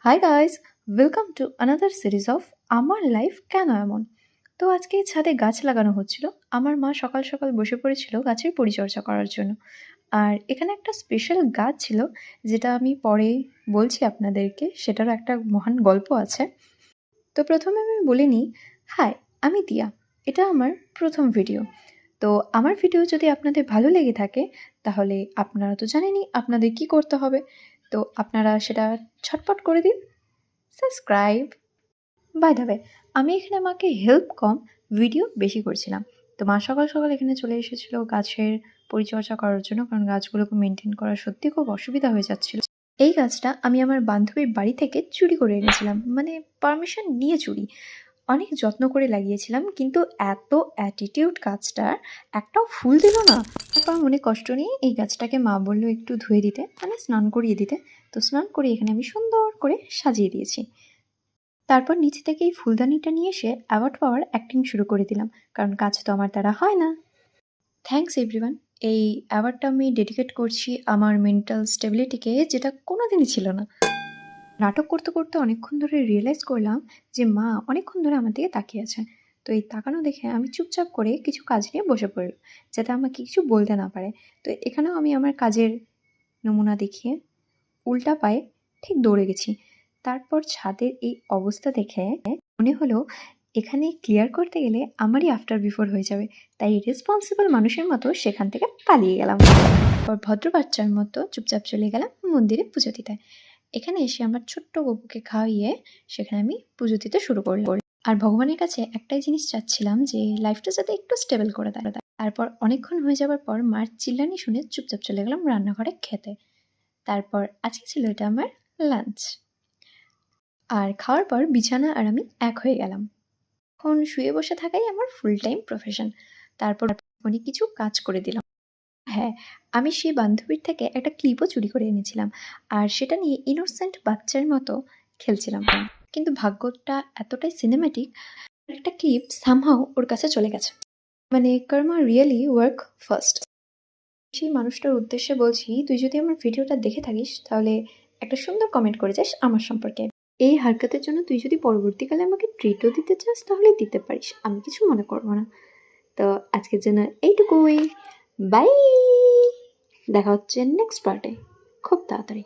Hi guys, welcome to another series of আমার life কেন এমন। তো আজকে ছাদে গাছ লাগানো হচ্ছিল। আমার মা সকাল সকাল বসে পড়েছিল গাছের পরিচর্যা করার জন্য। আর এখানে একটা স্পেশাল গাছ ছিল, যেটা আমি পরে বলছি আপনাদেরকে, সেটারও একটা মহান গল্প আছে। তো প্রথমে আমি বলে নিই, হাই, আমি দিয়া। এটা আমার প্রথম ভিডিও। তো আমার ভিডিও যদি আপনাদের ভালো লেগে থাকে, তাহলে আপনারা তো জানেনই আপনাদের কি করতে হবে। তো আপনারা সেটা ছটপট করে দিন, সাবস্ক্রাইব। বাই দ্য ওয়ে, আমি এখানে মাকে হেল্প কম, ভিডিও বেশি করছিলাম। তো মা সকাল সকাল এখানে চলে এসেছিল গাছের পরিচর্যা করার জন্য, কারণ গাছগুলোকে মেনটেন করা সত্যি খুব অসুবিধা হয়ে যাচ্ছিল। এই গাছটা আমি আমার বান্ধবীর বাড়ি থেকে চুরি করে এনেছিলাম, মানে পারমিশন নিয়ে চুরি। অনেক যত্ন করে লাগিয়েছিলাম, কিন্তু এত অ্যাটিটিউড গাছটার, একটাও ফুল দিল না। তারপর মনে কষ্ট নিয়ে এই গাছটাকে মা বললো একটু ধুয়ে দিতে, মানে স্নান করিয়ে দিতে। তো স্নান করে এখানে আমি সুন্দর করে সাজিয়ে দিয়েছি। তারপর নিচ থেকে এই ফুলদানিটা নিয়ে এসে অ্যাওয়ার্ড পাওয়ার অ্যাক্টিং শুরু করে দিলাম, কারণ কাজ তো আমার দ্বারা হয় না। Thanks everyone. এই অ্যাওয়ার্ডটা আমি ডেডিকেট করছি আমার মেন্টাল স্টেবিলিটিকে, যেটা কোনোদিনই ছিল না। নাটক করতে করতে অনেকক্ষণ ধরে রিয়েলাইজ করলাম যে মা অনেকক্ষণ ধরে আমার দিকে তাকিয়ে আছে। তো এই তাকানো দেখে আমি চুপচাপ করে কিছু কাজ নিয়ে বসে পড়লাম, যাতে আমাকে কিছু বলতে না পারে। তো এখানেও আমি আমার কাজের নমুনা দেখিয়ে উল্টা পায়ে ঠিক দৌড়ে গেছি। তারপর ছাদের এই অবস্থা দেখে মনে হলো এখানে ক্লিয়ার করতে গেলে আমারই আফটার বিফোর হয়ে যাবে, তাই রেসপন্সিবল মানুষের মতো সেখান থেকে পালিয়ে গেলাম। তারপর ভদ্র বাচ্চার মতো চুপচাপ চলে গেলাম মন্দিরে পুজো দিতে। এখানে এসে আমার ছোট্ট গপুকে খাওয়িয়ে সেখানে আমি পুজো দিতে শুরু করলাম। আর ভগবানের কাছে একটাই জিনিস চাচ্ছিলাম, যে লাইফটা যাতে একটু স্টেবল করে দেয়। তারপর অনেকক্ষণ হয়ে যাওয়ার পর মার চিল্লানি শুনে চুপচাপ চলে গেলাম রান্নাঘরে খেতে। তারপর আজকে ছিল এটা আমার লাঞ্চ। আর খাওয়ার পর বিছানা আর আমি এক হয়ে গেলাম। এখন শুয়ে বসে থাকাই আমার ফুল টাইম প্রফেশন। তারপর অনেক কিছু কাজ করে দিলাম। হ্যাঁ, আমি সেই বান্ধবীর থেকে একটা ক্লিপও চুরি করে এনেছিলাম, আর সেটা নিয়ে ইনোসেন্ট বাচ্চার মতো খেলছিলাম। কিন্তু ভাগ্যটা এতটাই সিনেম্যাটিক, একটা ক্লিপ সামহাও ওর কাছে চলে গেছে। মানে কর্মা রিয়েলি ওয়ার্ক ফার্স্ট। সেই মানুষটার উদ্দেশ্যে বলছি, তুই যদি আমার ভিডিওটা দেখে থাকিস, তাহলে একটা সুন্দর কমেন্ট করে যাস আমার সম্পর্কে। এই হারকাতের জন্য তুই যদি পরবর্তীকালে আমাকে ট্রিটও দিতে চাস, তাহলে দিতে পারিস, আমি কিছু মনে করবো না। তো আজকের জন্য এইটুকুই। বাই। দেখা হচ্ছে নেক্সট পার্টে খুব তাড়াতাড়ি।